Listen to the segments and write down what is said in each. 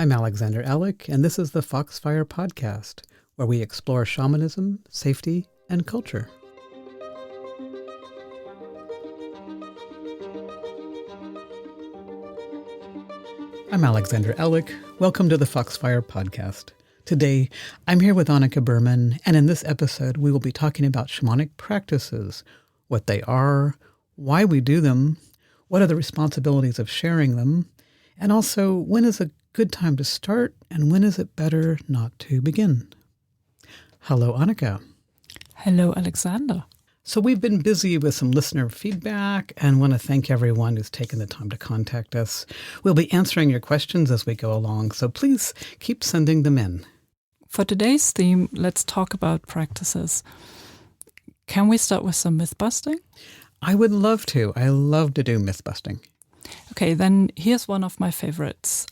I'm Alexander Alec, and this is the Foxfire Podcast, where we explore shamanism, safety, and culture. I'm Alexander Alec. Welcome to the Foxfire Podcast. Today, I'm here with Annika Berman, and in this episode, we will be talking about shamanic practices, what they are, why we do them, what are the responsibilities of sharing them, and also when is a good time to start and when is it better not to begin. Hello, Annika. Hello, Alexander. So we've been busy with some listener feedback and want to thank everyone who's taken the time to contact us. We'll be answering your questions as we go along, so please keep sending them in. For today's theme, let's talk about practices. Can we start with some myth-busting? I would love to. I love to do myth-busting. Okay, then here's one of my favorites.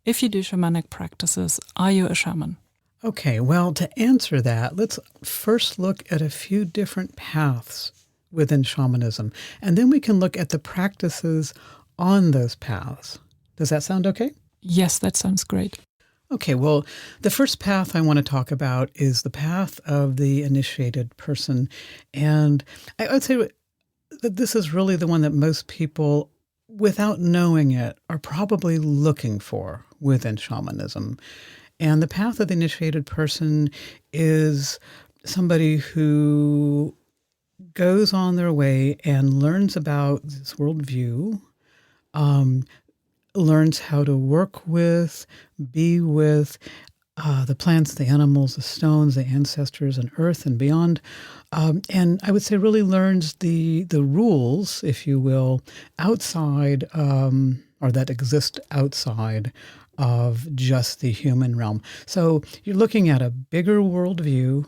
If you do shamanic practices, are you a shaman? Okay, well, to answer that, let's first look at a few different paths within shamanism, and then we can look at the practices on those paths. Does that sound okay? Yes, that sounds great. Okay, well, the first path I want to talk about is the path of the initiated person, and I would say that this is really the one that most people, without knowing it, are probably looking for within shamanism. And the path of the initiated person is somebody who goes on their way and learns about this worldview, learns how to work with, be with the plants, the animals, the stones, the ancestors, and earth and beyond. And I would say really learns the rules, if you will, outside or that exist outside of just the human realm. So you're looking at a bigger worldview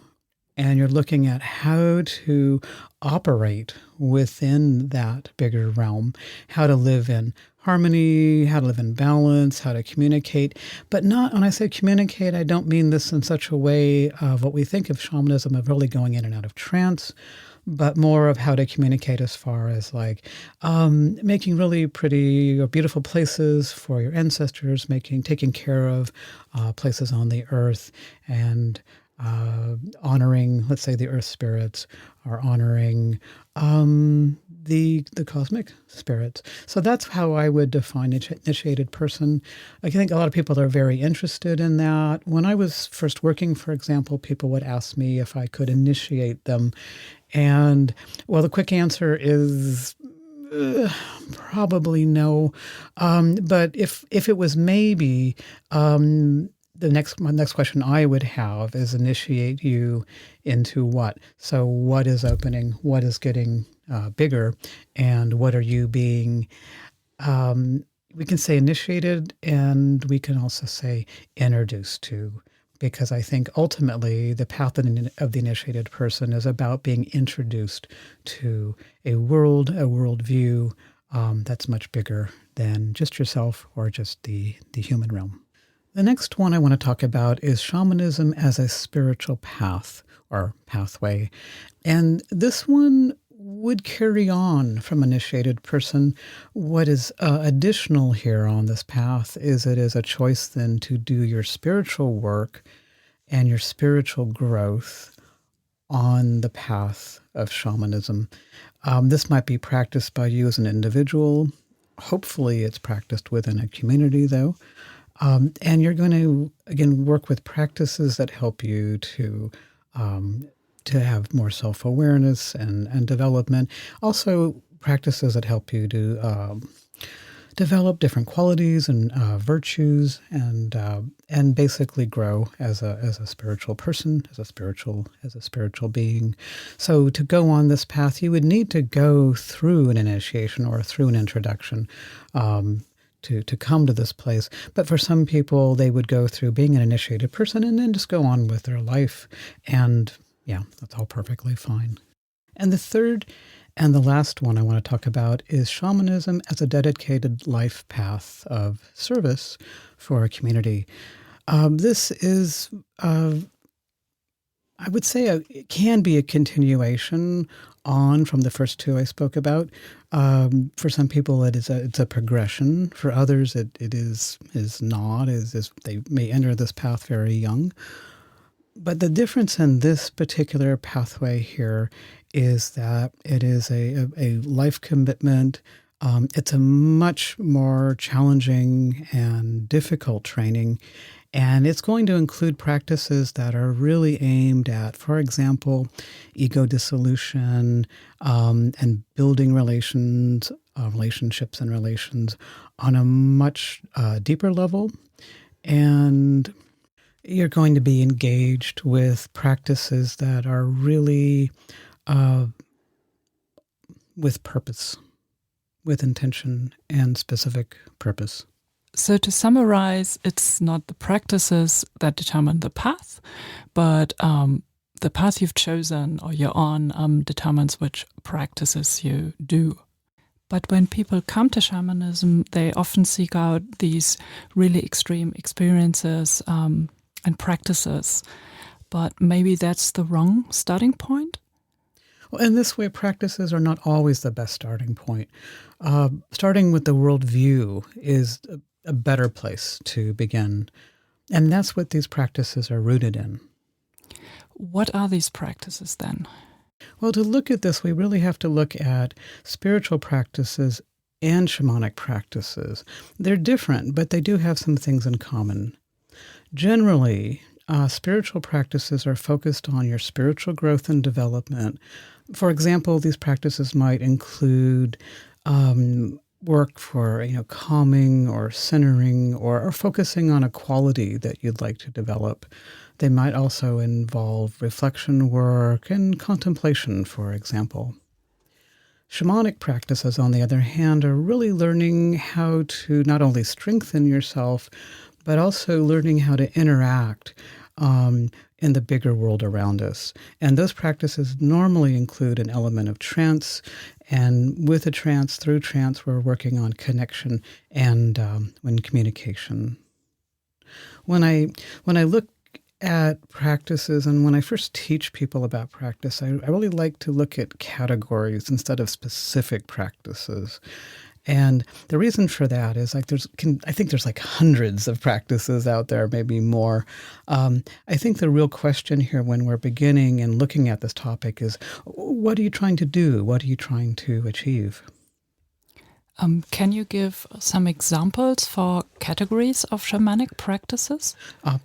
and you're looking at how to operate within that bigger realm, how to live in harmony, how to live in balance, how to communicate. But not, when I say communicate, I don't mean this in such a way of what we think of shamanism of really going in and out of trance, but more of how to communicate as far as like making really pretty or beautiful places for your ancestors, taking care of places on the earth and honoring, let's say, the earth spirits, or honoring the cosmic spirits. So that's how I would define initiated person. I think a lot of people are very interested in that. When I was first working, for example, people would ask me if I could initiate them. And, well, the quick answer is probably no. But if it was maybe, my next question I would have is initiate you into what? So what is opening? What is getting bigger? And what are you being, we can say initiated, and we can also say introduced to. Because I think ultimately the path of the initiated person is about being introduced to a worldview that's much bigger than just yourself or just the human realm. The next one I want to talk about is shamanism as a spiritual path or pathway. And this one would carry on from initiated person. What is additional here on this path is it is a choice then to do your spiritual work and your spiritual growth on the path of shamanism. This might be practiced by you as an individual. Hopefully it's practiced within a community, though. And you're going to, again, work with practices that help you to have more self-awareness and development. Also, practices that help you to develop different qualities and virtues, and basically grow as a spiritual person, as a spiritual being. So to go on this path, you would need to go through an initiation or through an introduction. To come to this place. But for some people, they would go through being an initiated person and then just go on with their life. And yeah, that's all perfectly fine. And the third and the last one I want to talk about is shamanism as a dedicated life path of service for a community. This is I would say it can be a continuation on from the first two I spoke about. For some people, it's a progression. For others, it is not. Is they may enter this path very young. But the difference in this particular pathway here is that it is a life commitment. It's a much more challenging and difficult training. And it's going to include practices that are really aimed at, for example, ego dissolution, and building relationships and relations on a much deeper level. And you're going to be engaged with practices that are really with purpose, with intention and specific purpose. So to summarize, it's not the practices that determine the path, but the path you've chosen or you're on determines which practices you do. But when people come to shamanism, they often seek out these really extreme experiences and practices. But maybe that's the wrong starting point? Well, in this way, practices are not always the best starting point. Starting with the worldview is a better place to begin. And that's what these practices are rooted in. What are these practices then? Well, to look at this, we really have to look at spiritual practices and shamanic practices. They're different, but they do have some things in common. Generally, spiritual practices are focused on your spiritual growth and development. For example, these practices might include work for calming or centering or focusing on a quality that you'd like to develop. They might also involve reflection work and contemplation, for example. Shamanic practices, on the other hand, are really learning how to not only strengthen yourself, but also learning how to interact in the bigger world around us. And those practices normally include an element of trance. And with through trance, we're working on connection and when communication. When I look at practices and when I first teach people about practice, I really like to look at categories instead of specific practices. And the reason for that is I think there's like hundreds of practices out there, maybe more. I think the real question here when we're beginning and looking at this topic is, what are you trying to do? What are you trying to achieve? Can you give some examples for categories of shamanic practices?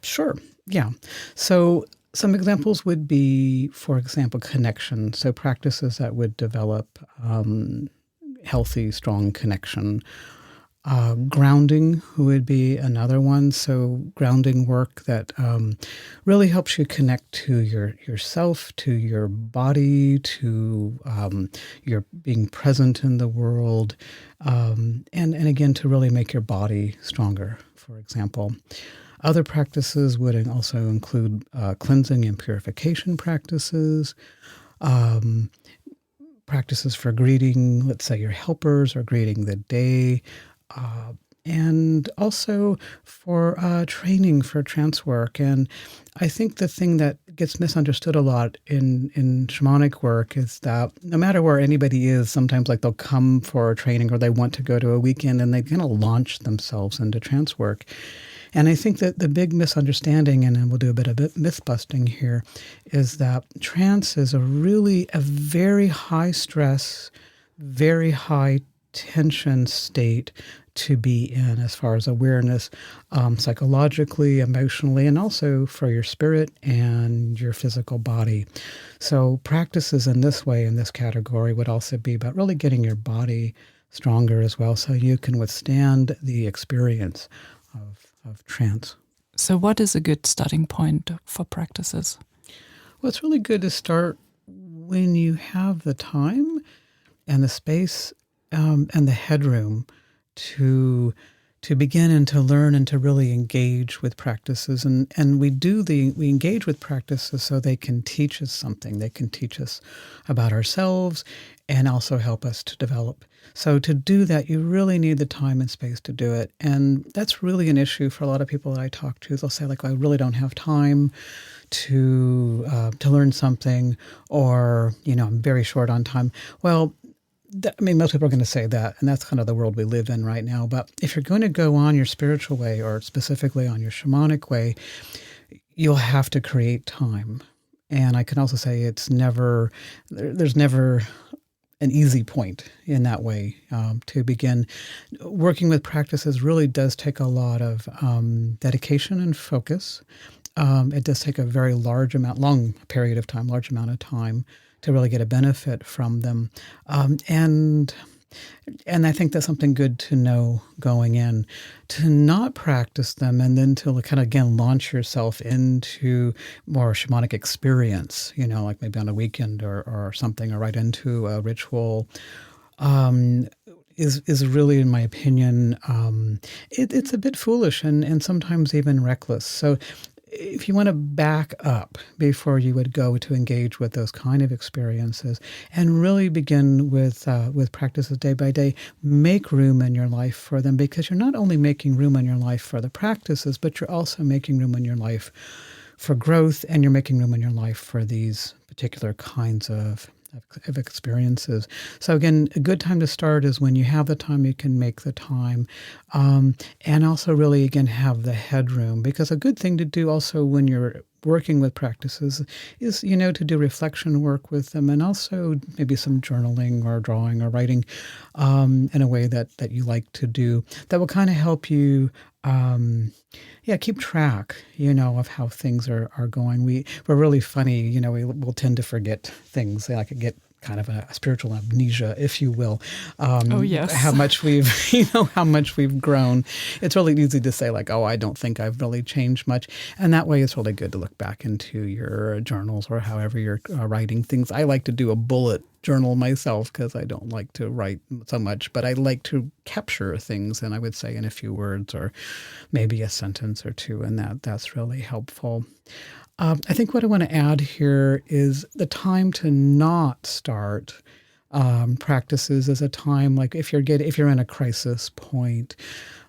Sure. Yeah. So some examples would be, for example, connection. So practices that would develop healthy, strong connection. Grounding would be another one. So grounding work that really helps you connect to yourself, to your body, to your being present in the world, and again, to really make your body stronger, for example. Other practices would also include cleansing and purification practices, practices for greeting, let's say, your helpers or greeting the day, and also for training for trance work. And I think the thing that gets misunderstood a lot in shamanic work is that no matter where anybody is, sometimes like they'll come for a training or they want to go to a weekend and they kind of launch themselves into trance work. And I think that the big misunderstanding, and we'll do a bit of myth busting here, is that trance is a very high stress, very high tension state to be in as far as awareness, psychologically, emotionally, and also for your spirit and your physical body. So practices in this way, in this category, would also be about really getting your body stronger as well so you can withstand the experience of trance. So what is a good starting point for practices? Well, it's really good to start when you have the time and the space and the headroom to begin and to learn and to really engage with practices. And we engage with practices so they can teach us something. They can teach us about ourselves and also help us to develop. So to do that, you really need the time and space to do it. And that's really an issue for a lot of people that I talk to. They'll say, like, I really don't have time to learn something, or I'm very short on time. Well, most people are going to say that, and that's kind of the world we live in right now. But if you're going to go on your spiritual way, or specifically on your shamanic way, you'll have to create time. And I can also say there's never an easy point in that way to begin. Working with practices really does take a lot of dedication and focus. It does take a very large amount of time to really get a benefit from them. And I think that's something good to know going in, to not practice them and then to kind of, again, launch yourself into more shamanic experience, like maybe on a weekend or something, or right into a ritual, is really, in my opinion, it's a bit foolish and sometimes even reckless. So if you want to back up before you would go to engage with those kind of experiences and really begin with practices day by day, make room in your life for them, because you're not only making room in your life for the practices, but you're also making room in your life for growth, and you're making room in your life for these particular kinds of experiences. So again, a good time to start is when you have the time, you can make the time. And also really, again, have the headroom, because a good thing to do also when you're working with practices is, to do reflection work with them, and also maybe some journaling or drawing or writing in a way that you like to do, that will kind of help you keep track, of how things are going. We're really funny, we'll tend to forget things, like get kind of a spiritual amnesia, if you will. Oh, yes. How much we've grown. It's really easy to say, like, oh, I don't think I've really changed much. And that way it's really good to look back into your journals or however you're writing things. I like to do a bullet journal myself because I don't like to write so much, but I like to capture things, and I would say in a few words or maybe a sentence or two, and that's really helpful. I think what I want to add here is the time to not start practices is a time like if you're in a crisis point.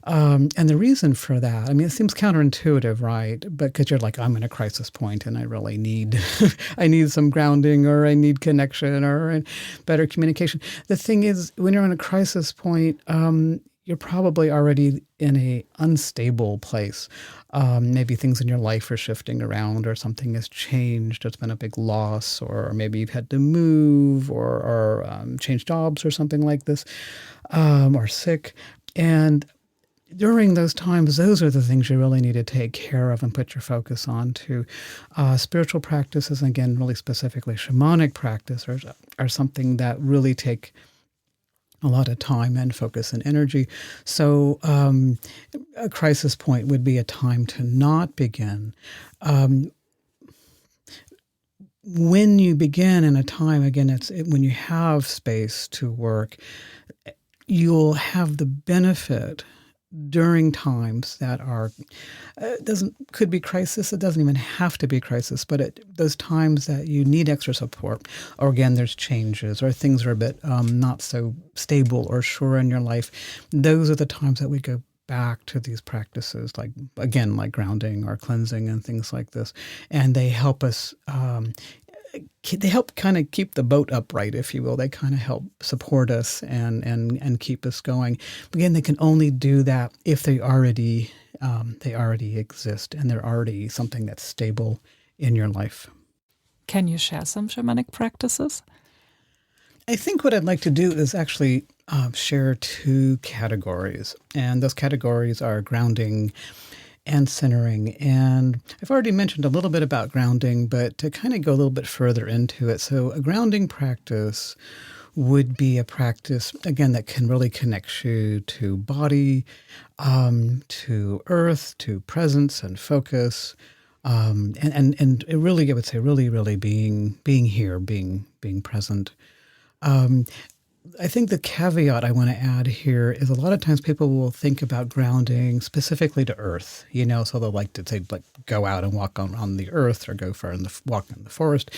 And the reason for that, it seems counterintuitive, right? But because you're like, I'm in a crisis point and I really need, I need some grounding, or I need connection, or better communication. The thing is, when you're in a crisis point, you're probably already in a unstable place. Maybe things in your life are shifting around, or something has changed. It's been a big loss, or maybe you've had to move, or change jobs, or something like this, or sick. And during those times, those are the things you really need to take care of and put your focus on to. Spiritual practices, and again, really specifically shamanic practice, are something that really take a lot of time and focus and energy. So a crisis point would be a time to not begin. When you begin in a time, again, when you have space to work, you'll have the benefit during times that are could be crisis. It doesn't even have to be crisis, but those times that you need extra support, or again, there's changes, or things are a bit not so stable or sure in your life. Those are the times that we go back to these practices, like grounding or cleansing and things like this, and they help us. They help kind of keep the boat upright, if you will. They kind of help support us and keep us going. Again, they can only do that if they already exist, and they're already something that's stable in your life. Can you share some shamanic practices? I think what I'd like to do is actually share two categories, and those categories are grounding and centering. And I've already mentioned a little bit about grounding, but to kind of go a little bit further into it. So a grounding practice would be a practice, again, that can really connect you to body, to earth, to presence and focus, and it really, I would say, really being here, being present. I think the caveat I want to add here is a lot of times people will think about grounding specifically to earth, so they'll like to say, like, go out and walk on the earth, or go for walk in the forest.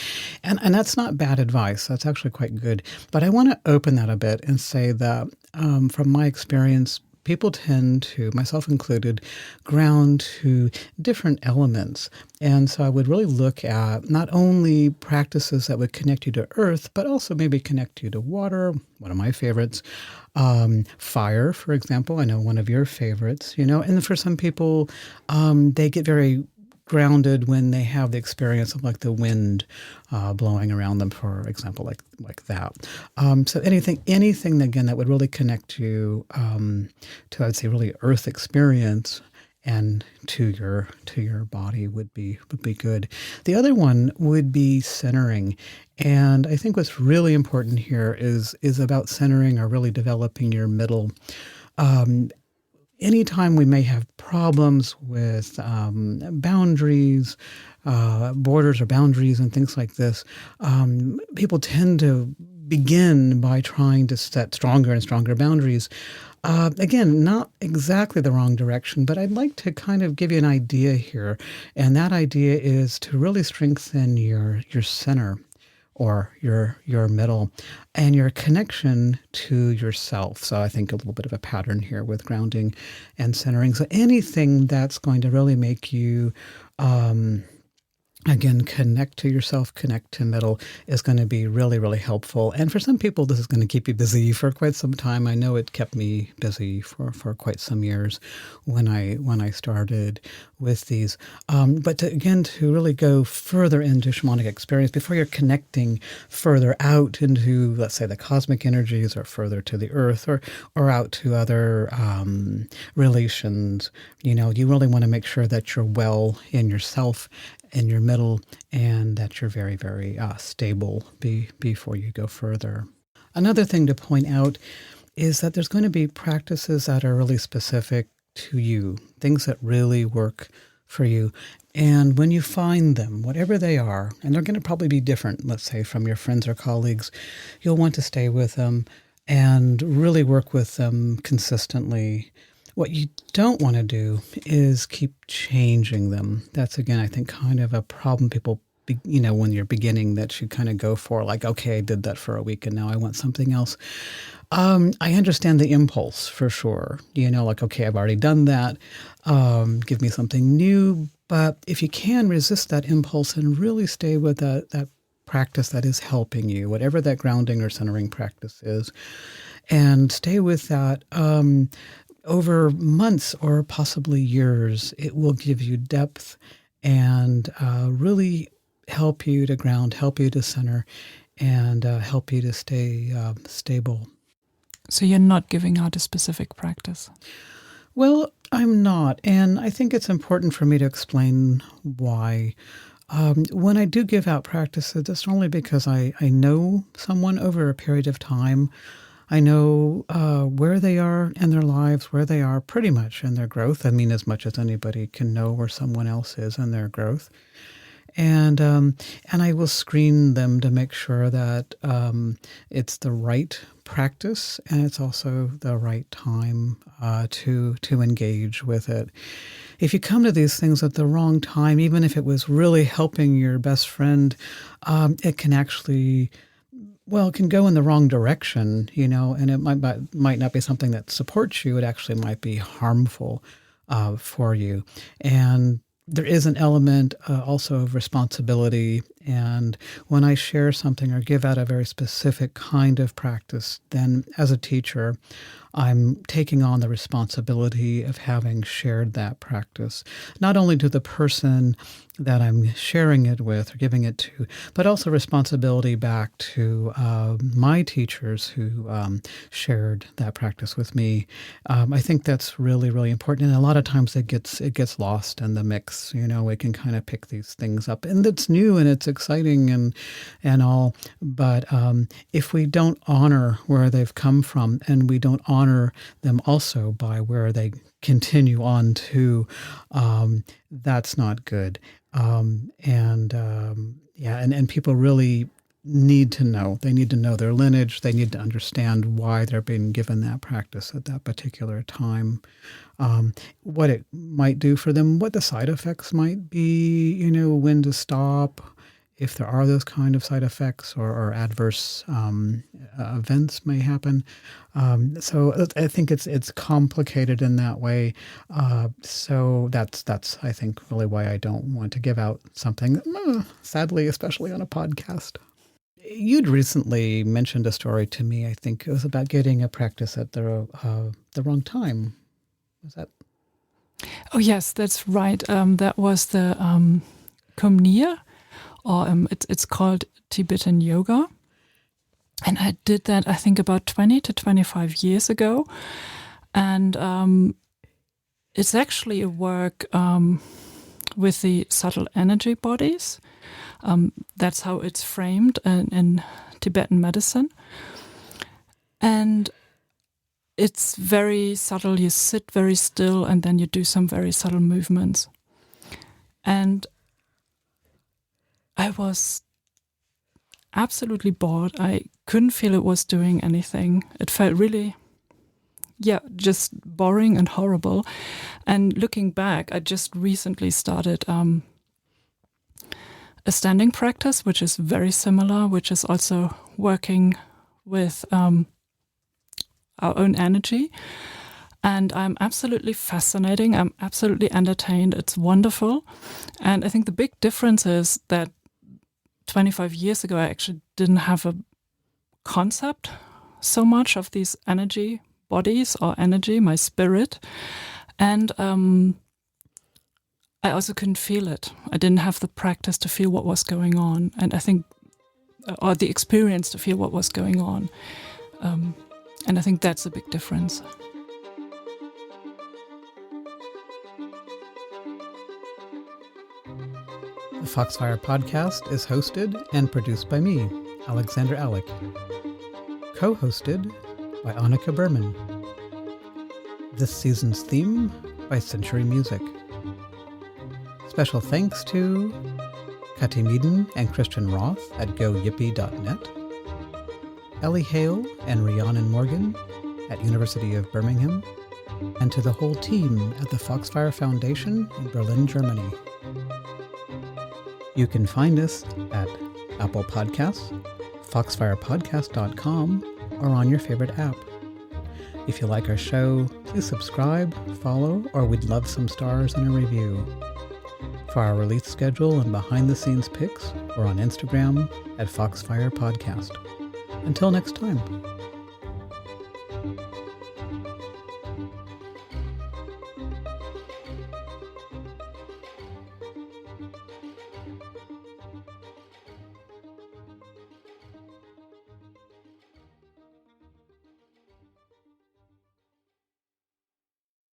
And that's not bad advice. That's actually quite good. But I want to open that a bit and say that from my experience, people tend to, myself included, ground to different elements. And so I would really look at not only practices that would connect you to earth, but also maybe connect you to water, one of my favorites. Fire, for example, I know one of your favorites, and for some people, they get very grounded when they have the experience of like the wind blowing around them, for example, like that. So anything again that would really connect you to, I'd say, really earth experience and to your body would be good. The other one would be centering. And I think what's really important here is about centering or really developing your middle. Anytime we may have problems with boundaries, borders or boundaries and things like this, people tend to begin by trying to set stronger and stronger boundaries. Again, not exactly the wrong direction, but I'd like to kind of give you an idea here. And that idea is to really strengthen your center, or your middle, and your connection to yourself. So I think a little bit of a pattern here with grounding and centering. So anything that's going to really make you again, connect to yourself, connect to middle is going to be really, really helpful. And for some people, this is going to keep you busy for quite some time. I know it kept me busy for quite some years when I started with these. But to really go further into shamanic experience before you're connecting further out into, let's say, the cosmic energies, or further to the earth, or out to other relations, you really want to make sure that you're well in yourself, in your middle, and that you're very, very stable before you go further. Another thing to point out is that there's going to be practices that are really specific to you, things that really work for you. And when you find them, whatever they are, and they're going to probably be different, let's say, from your friends or colleagues, you'll want to stay with them and really work with them consistently. What you don't want to do is keep changing them. That's, again, I think, kind of a problem people, when you're beginning, that you kind of go for, like, okay, I did that for a week and now I want something else. I understand the impulse for sure. Like, okay, I've already done that. Give me something new. But if you can resist that impulse and really stay with that practice that is helping you, whatever that grounding or centering practice is, and stay with that, over months or possibly years, it will give you depth and really help you to ground, help you to center, and help you to stay stable. So you're not giving out a specific practice? Well, I'm not. And I think it's important for me to explain why. When I do give out practices, it's only because I know someone over a period of time. I know where they are in their lives, where they are pretty much in their growth. I mean, as much as anybody can know where someone else is in their growth. And I will screen them to make sure that it's the right practice and it's also the right time to engage with it. If you come to these things at the wrong time, even if it was really helping your best friend, it can actually, it can go in the wrong direction, and it might not be something that supports you. It actually might be harmful for you. And there is an element also of responsibility. And when I share something or give out a very specific kind of practice, then as a teacher, I'm taking on the responsibility of having shared that practice, not only to the person that I'm sharing it with or giving it to, but also responsibility back to my teachers who shared that practice with me. I think that's really, really important. And a lot of times it gets lost in the mix. We can kind of pick these things up, and it's new and it's exciting and all. But if we don't honor where they've come from, and we don't honor them also by where they continue on to, that's not good. And people really need to know. They need to know their lineage. They need to understand why they're being given that practice at that particular time, what it might do for them, what the side effects might be, when to stop, if there are those kind of side effects or adverse events may happen. So I think it's complicated in that way. So that's I think really why I don't want to give out something, sadly, especially on a podcast. You'd recently mentioned a story to me. I think it was about getting a practice at the wrong time. Was that? Oh yes, that's right. That was the Kumniya, or it's called Tibetan yoga, and I did that I think about 20 to 25 years ago, and it's actually a work with the subtle energy bodies. That's how it's framed in Tibetan medicine, and it's very subtle. You sit very still, and then you do some very subtle movements. And I was absolutely bored. I couldn't feel it was doing anything. It felt really, just boring and horrible. And looking back, I just recently started a standing practice, which is very similar, which is also working with our own energy. And I'm absolutely fascinating. I'm absolutely entertained. It's wonderful. And I think the big difference is that 25 years ago, I actually didn't have a concept so much of these energy bodies or energy, my spirit. And I also couldn't feel it. I didn't have the practice to feel what was going on. And I think, or the experience to feel what was going on. And I think that's a big difference. The Foxfire Podcast is hosted and produced by me, Alexander Alec. Co-hosted by Annika Berman. This season's theme by Century Music. Special thanks to Kati Meaden and Christian Roth at goyippie.net, Ellie Hale and Rhiannon Morgan at University of Birmingham, and to the whole team at the Foxfire Foundation in Berlin, Germany. You can find us at Apple Podcasts, foxfirepodcast.com, or on your favorite app. If you like our show, please subscribe, follow, or we'd love some stars and a review. For our release schedule and behind-the-scenes pics, we're on Instagram at Foxfire Podcast. Until next time.